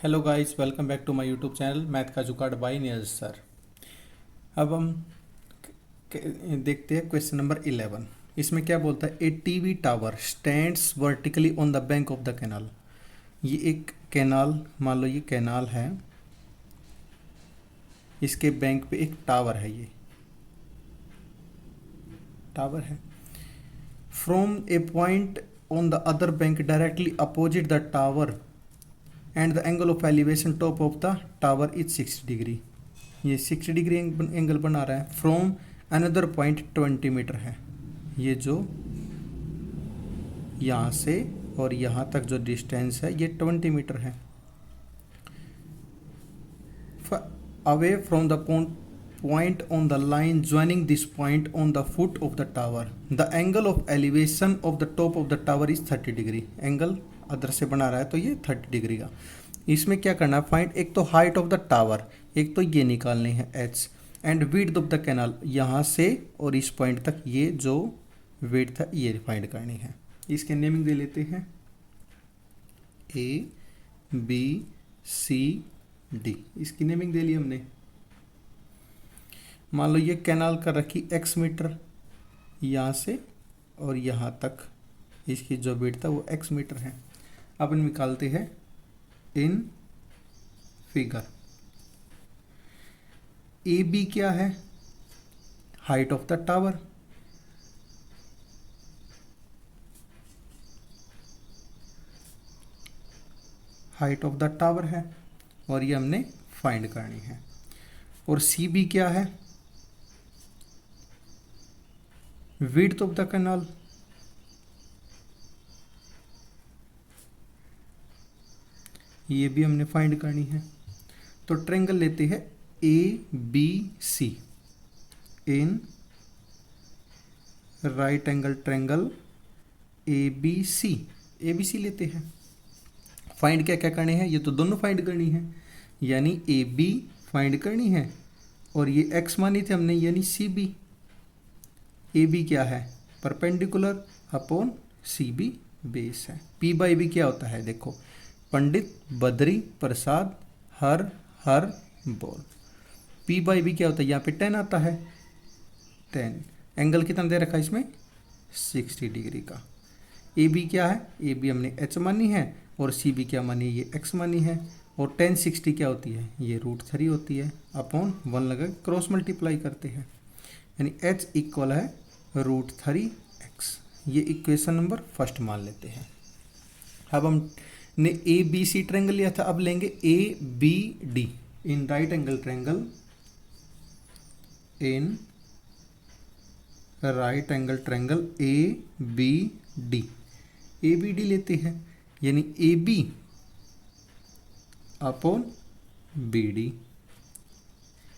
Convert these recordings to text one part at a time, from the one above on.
Hello guys, welcome back to my YouTube channel math का जुगाड़ bye Neeraj sir. अब हम देखते हैं क्वेश्चन नंबर 11। इसमें क्या बोलता है, a TV tower stands vertically on the bank of the canal. ये एक कैनाल, मान लो ये कैनाल है, इसके बैंक पे एक टावर है, ये टावर है। From A point on the other bank directly opposite the tower and the angle of elevation top of the tower is 60 degree. ये 60 डिग्री एंगल बना रहा है। फ्रॉम अनदर पॉइंट 20 मीटर है। ये जो यहाँ से और यहाँ तक जो डिस्टेंस है ये 20 मीटर है। Away from the point on the line joining this point on the foot of the tower the angle of elevation of the top of the tower is 30 degree. Angle other से बना रहा है तो ये 30 degree का। इसमें क्या करना है, फाइंड एक तो हाइट ऑफ द टावर, एक तो ये निकालनी है h, and width of the canal, यहाँ से और इस पॉइंट तक ये जो विड्थ है ये फाइंड करनी है। इसके नेमिंग दे लेते हैं ABCD। इसकी नेमिंग दे ली हमने। मान लो ये कैनाल कर रखी x मीटर, यहाँ से और यहाँ तक इसकी जो विड्थ है वो x मीटर है। अब निकालते हैं इन फिगर। ए बी क्या है, height of the tower, height of the tower है और ये हमने फाइंड करनी है। और सी बी क्या है, विड्थ ऑफ द कैनाल, ये भी हमने फाइंड करनी है। तो ट्रायंगल लेते हैं ABC इन राइट एंगल ट्रायंगल ABC लेते हैं। फाइंड क्या क्या करने हैं, ये तो दोनों फाइंड करनी है, यानी AB फाइंड करनी है और ये x मानी थे हमने, यानी CB। AB क्या है, परपेंडिकुलर अपॉन CB बेस है। P बाई B क्या होता है, देखो, पंडित बद्री प्रसाद हर बोल। P बाई B क्या होता है, यहाँ पे 10 आता है, 10। एंगल कितना दे रखा है इसमें, 60 डिग्री का। AB क्या है, AB हमने h मानी है और CB क्या मानी है, ये x मानी है। और 10 60 क्या होती है, ये √3 होती है, अपॉन 1 लगा क्रॉस मल्टीप्लाई करते हैं, यानी h इक्वल है √3x। ये इक्वेशन नंबर फर्स्ट मान लेते हैं। अब हमने ABC ट्रायंगल लिया था, अब लेंगे ABD इन राइट एंगल ट्रायंगल, इन राइट एंगल ट्रायंगल ABD लेते हैं, यानी AB अपॉन BD।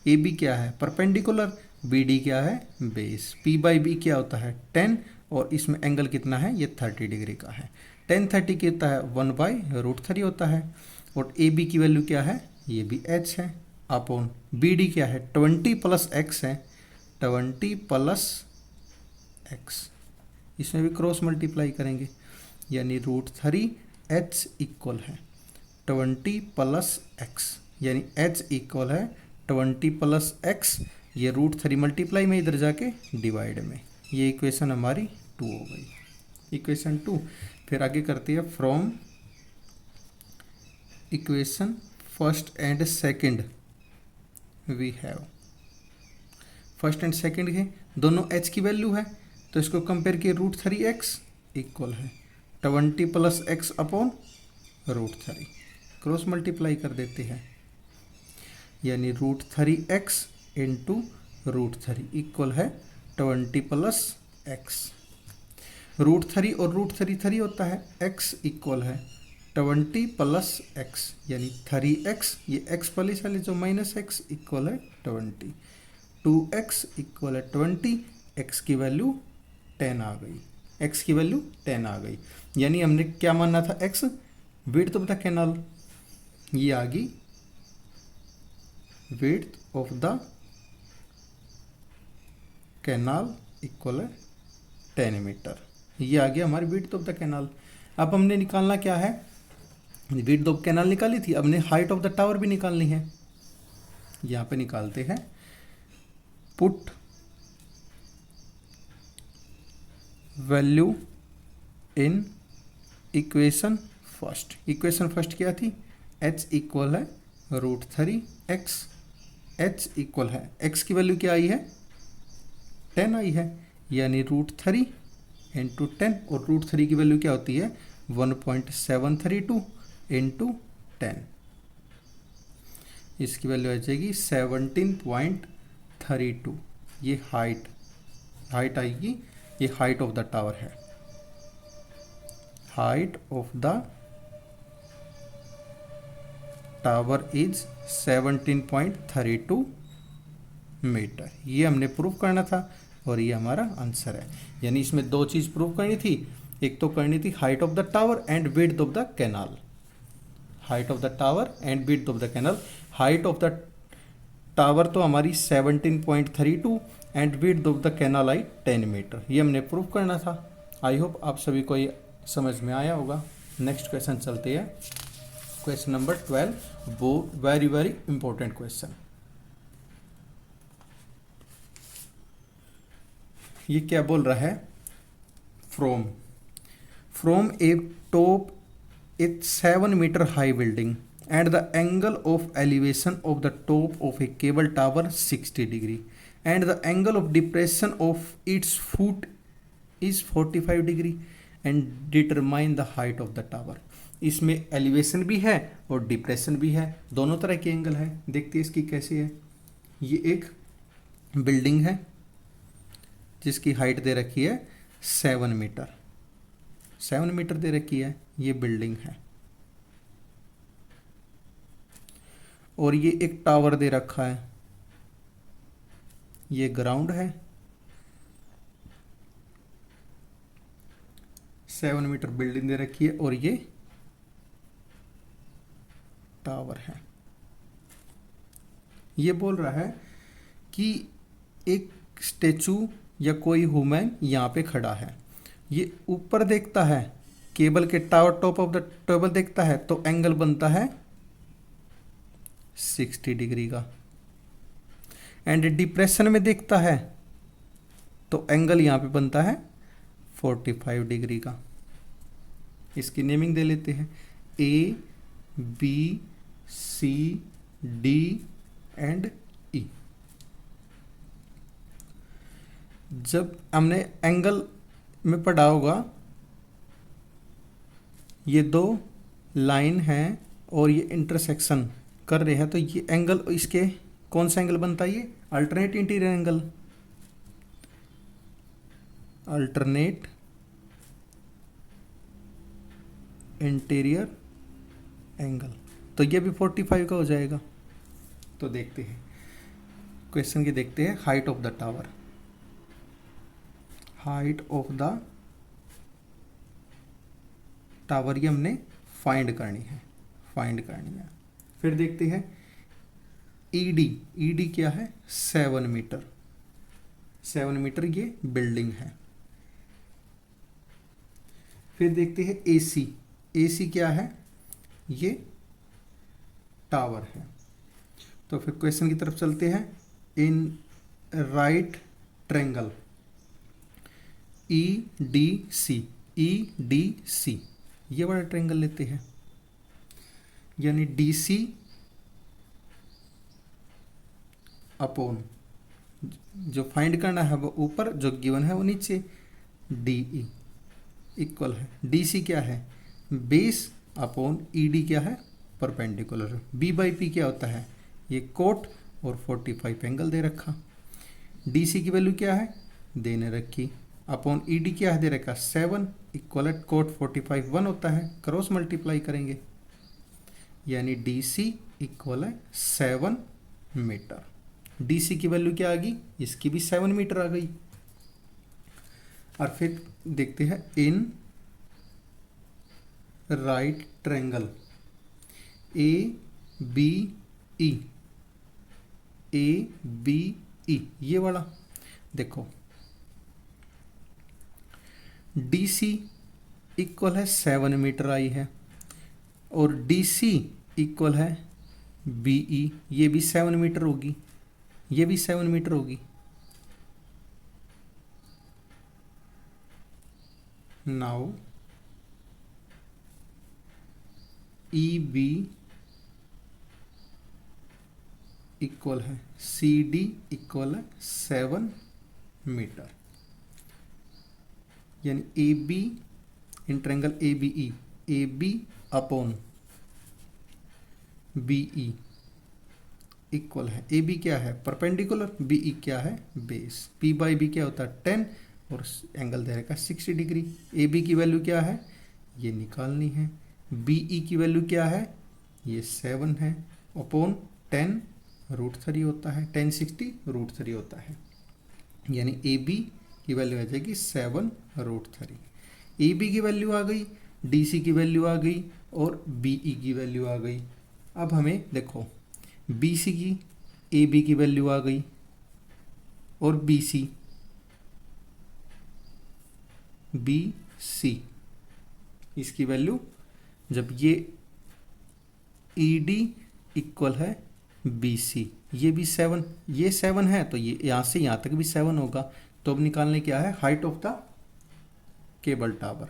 AB क्या है, परपेंडिकुलर, BD क्या है, बेस। P बाई B क्या होता है, 10 और इसमें एंगल कितना है, ये 30 डिग्री का है। 10 30 क्या होता है, 1/√3 होता है। और AB की वैल्यू क्या है, ये भी h है, अपॉन BD क्या है, 20 प्लस x है, 20 प्लस x। इसमें भी क्रॉस मल्टीप्लाई करेंगे, यानी √3h इक्वल है 20 प्लस x, यानी h इक्वल है 20 प्लस x। ये √3 मल्टीप्लाई में इधर जाके डिवाइड में, ये इक्वेशन हमारी 2 हो गई, इक्वेशन 2। फिर आगे करते हैं, from equation first and second we have, first and second के दोनों h की वैल्यू है, तो इसको कंपेयर किए, √3x इक्वल है 20 plus x upon √3, cross multiply कर देते हैं, यानी √3x इंटू √3 इक्वल है 20 प्लस x। √3 और √3 होता है, x इक्वल है 20 प्लस x, यानी 3x, ये x प्लस वाले जो माइनस x इक्वल है 20, 2x इक्वल है 20, x की वैल्यू 10 आ गई, x की वैल्यू 10 आ गई। यानी हमने क्या मानना था, x width of the canal, ये आ गई width of the canal equal है 10 मीटर, ये आ गया हमारी विड्थ ऑफ द कैनाल। अब हमने निकालना क्या है, विड्थ ऑफ कैनाल निकाली थी, अब ने हाइट ऑफ द टावर भी निकालनी है। यहाँ पे निकालते हैं, put value in equation first. Equation first क्या थी, h इक्वल है √3x। h इक्वल है, x की वैल्यू क्या आई है 10 आई है, यानी √3 इंटू 10, और √3 की वैल्यू क्या होती है 1.732 इंटू 10, इसकी वैल्यू आ जाएगी 17.32। ये हाइट आएगी, ये हाइट ऑफ द टावर है, height of the tower is 17.32 meter. ये हमने प्रूव करना था और ये हमारा आंसर है। यानी इसमें दो चीज़ प्रूव करनी थी, एक तो करनी थी height of the tower and width of the canal. Height of the tower and width of the canal. Height of the tower तो हमारी 17.32 and width of the canal आई 10 मीटर। ये हमने प्रूव करना था। आई होप आप सभी को ये समझ में आया होगा। नेक्स्ट क्वेश्चन चलते हैं, क्वेश्चन नंबर 12, वो वेरी वेरी इंपॉर्टेंट क्वेश्चन। ये क्या बोल रहा है, from a top it 7 meter high building and the angle of elevation of the top of a cable tower 60 degree and the angle of depression of its foot is 45 degree and determine the height of the tower। इसमें elevation भी है और depression भी है, दोनों तरह के angle है। देखते हैं इसकी कैसे है। ये एक बिल्डिंग है जिसकी हाइट दे रखी है 7 मीटर, 7 मीटर दे रखी है, ये बिल्डिंग है। और ये एक टावर दे रखा है, ये ग्राउंड है, 7 मीटर बिल्डिंग दे रखी है और ये टावर है। ये बोल रहा है कि एक स्टेचू या कोई ह्यूमन यहाँ पे खड़ा है, ये ऊपर देखता है, केबल के tower top of the table देखता है, तो एंगल बनता है 60 डिग्री का। एंड डिप्रेशन में देखता है तो एंगल यहाँ पे बनता है 45 डिग्री का। इसकी नेमिंग दे लेते हैं, A B C D and E. जब हमने एंगल में पढ़ा होगा, ये दो लाइन हैं और ये इंटरसेक्शन कर रहे हैं, तो ये एंगल, इसके कौन सा एंगल बनता है, ये alternate interior angle, alternate interior angle, तो ये भी 45 का हो जाएगा। तो देखते हैं क्वेश्चन की, देखते हैं height of the tower. Height of the tower ये हमने फाइंड करनी है, फिर देखते हैं ईडी क्या है 7 मीटर, 7 मीटर ये बिल्डिंग है। फिर देखते हैं एसी क्या है, ये टावर है। तो फिर क्वेश्चन की तरफ चलते हैं। इन राइट ट्रायंगल ईडीसी ये बड़ा ट्रायंगल लेते हैं, यानी डीसी अपॉन, जो फाइंड करना है वो ऊपर, जो गिवन है वो नीचे, डीई इक्वल है, डीसी क्या है बेस अपॉन ईडी क्या है परपेंडिकुलर। बी बाई पी क्या होता है, ये कोट और 45 एंगल दे रखा। डीसी की वैल्यू क्या है देने रखी, अपॉन ईडी क्या है दे रखा 7, इक्वल कोट 45 1 होता है, क्रॉस मल्टीप्लाई करेंगे, यानी डीसी इक्वल है 7 मीटर। डीसी की वैल्यू क्या आ गई, इसकी भी 7 मीटर आ गई। और फिर देखते हैं in right triangle A B E, ये वाला देखो, डीसी इक्वल है 7 मीटर आई है, और डी सी इक्वल है बी ई, ये भी 7 मीटर होगी, ये भी 7 मीटर होगी। नाउ ई बी इक्वल है सी डी इक्वल है 7 मीटर, यानी A B in triangle A B E, A B upon B E equal है, ए बी क्या है परपेंडिकुलर, बी ई क्या है बेस, पी बाई बी क्या होता है 10 और एंगल दे रखा 60 डिग्री। ए बी की वैल्यू क्या है ये निकालनी है, बी ई की वैल्यू क्या है ये 7 है, अपॉन 10 √3 होता है, 10 60 √3 होता है, यानी ए बी की वैल्यू आ जाएगी 7 √3। ए बी की वैल्यू आ गई, डी सी की वैल्यू आ गई और बी ई की वैल्यू आ गई। अब हमें देखो बी सी की ए बी की वैल्यू आ गई और बी सी इसकी वैल्यू, जब ये ई डी इक्वल है बी सी, ये भी 7, ये 7 है तो ये यहाँ से यहाँ तक भी 7 होगा। तो अब निकालने क्या है height of the cable tower.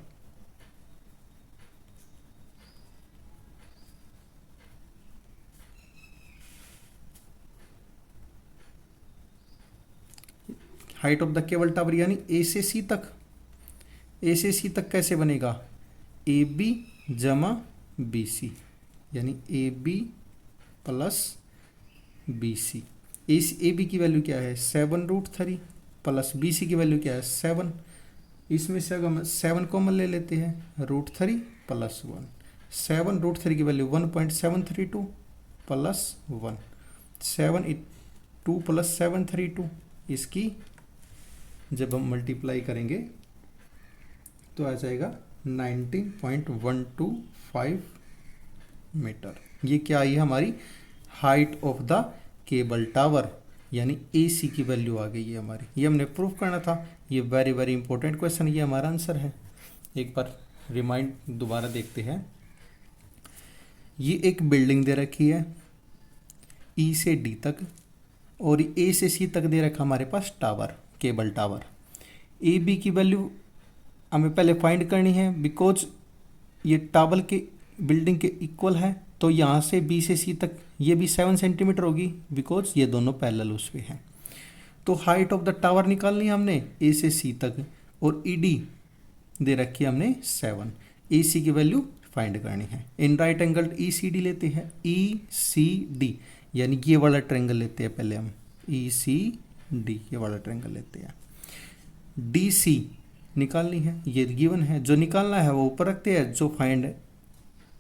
Height of the cable tower यानी ए से सी तक, ए से सी तक कैसे बनेगा ए बी जमा बी सी, यानी A B plus B C. A B की वैल्यू क्या है 7 √3 प्लस बी सी की वैल्यू क्या है 7, इसमें से अगर हम 7 कॉमन ले लेते हैं √3 प्लस 1, 7 √3 की वैल्यू 1.732 प्लस 1, 7 2 प्लस 732, इसकी जब हम मल्टीप्लाई करेंगे तो आ जाएगा 19.125 मीटर। ये क्या आई है हमारी height of the cable tower, यानी AC की वैल्यू आ गई है हमारी। ये हमने प्रूफ करना था, ये वेरी वेरी इंपॉर्टेंट क्वेश्चन, ये हमारा आंसर है। एक बार रिमाइंड दोबारा देखते हैं। ये एक बिल्डिंग दे रखी है E से D तक और A से C तक दे रखा हमारे पास tower, cable tower. A B की वैल्यू हमें पहले फाइंड करनी है, बिकॉज ये टावर के बिल्डिंग के इक्वल है, तो यहाँ से बी से सी तक ये भी 7 सेंटीमीटर होगी, बिकॉज ये दोनों पैरेलल उस पे हैं। तो हाइट ऑफ द टावर निकालनी है हमने ए से सी तक, और ई डी दे रखी है हमने 7, ए सी की वैल्यू फाइंड करनी है। In right angle E C D लेते हैं, ई सी डी यानी ये वाला ट्रायंगल लेते हैं पहले हम, ई सी डी ये वाला ट्रायंगल लेते हैं। डी सी निकालनी है, ये गिवन है, जो निकालना है वो ऊपर रखते हैं, जो फाइंड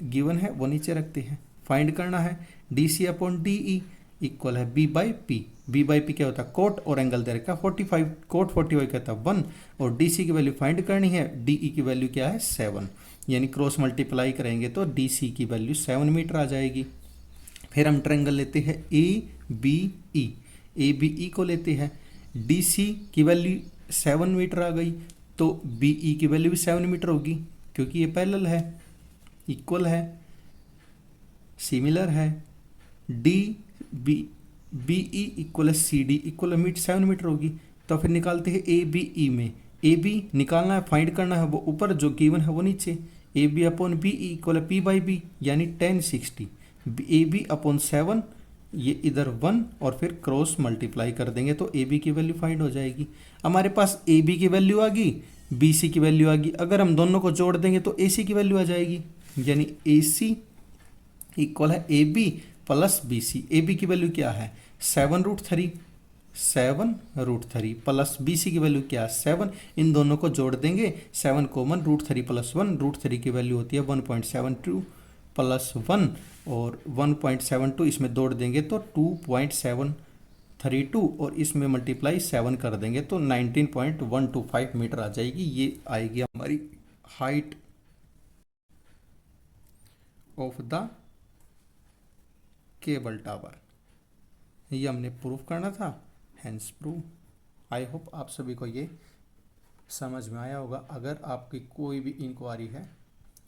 गिवन है वो नीचे रखते हैं। फाइंड करना है D C upon D E equal है B by P, B by P क्या होता है कोट, और एंगल दे रखा है 45, कोट 45 कहता है 1, और डी सी की वैल्यू फाइंड करनी है, डी ई की वैल्यू क्या है 7, यानी क्रॉस मल्टीप्लाई करेंगे तो डी सी की वैल्यू 7 मीटर आ जाएगी। फिर हम ट्रायंगल लेते हैं A B E, A B ई को लेते हैं, डी सी की वैल्यू 7 मीटर आ गई, तो बी ई की वैल्यू भी 7 मीटर होगी, क्योंकि ये पैरेलल है, इक्वल है, सिमिलर है। D B B E equal है C D equal meet 7 metre होगी। तो फिर निकालते हैं ए बी ई में, ए बी निकालना है, फाइंड करना है, वो ऊपर, जो गिवन है वो नीचे। A B upon B E equal है पी बाई बी, यानी 1060, ए बी अपॉन 7, ये इधर 1 और फिर क्रॉस मल्टीप्लाई कर देंगे तो ए बी की वैल्यू फाइंड हो जाएगी। हमारे पास ए बी की वैल्यू आ गई, बी सी की वैल्यू आ गई, अगर हम दोनों को जोड़ देंगे तो ए सी की वैल्यू आ जाएगी, यानी ए सी इक्वल है A B plus B C. A B की वैल्यू क्या है 7 √3 प्लस बी सी की वैल्यू क्या है 7, इन दोनों को जोड़ देंगे, 7 कॉमन, √3 प्लस 1, √3 की वैल्यू होती है 1.72 प्लस 1, और 1.72 इसमें जोड़ देंगे तो 2.732, और इसमें मल्टीप्लाई 7 कर देंगे तो 19.125 मीटर आ जाएगी। ये आएगी हमारी height of the cable tower. ये हमने प्रूफ करना था, हैंस प्रूफ। आई होप आप सभी को ये समझ में आया होगा। अगर आपकी कोई भी इंक्वायरी है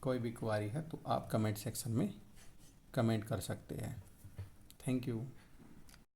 कोई भी क्वारी है तो आप कमेंट सेक्शन में कमेंट कर सकते हैं। Thank you.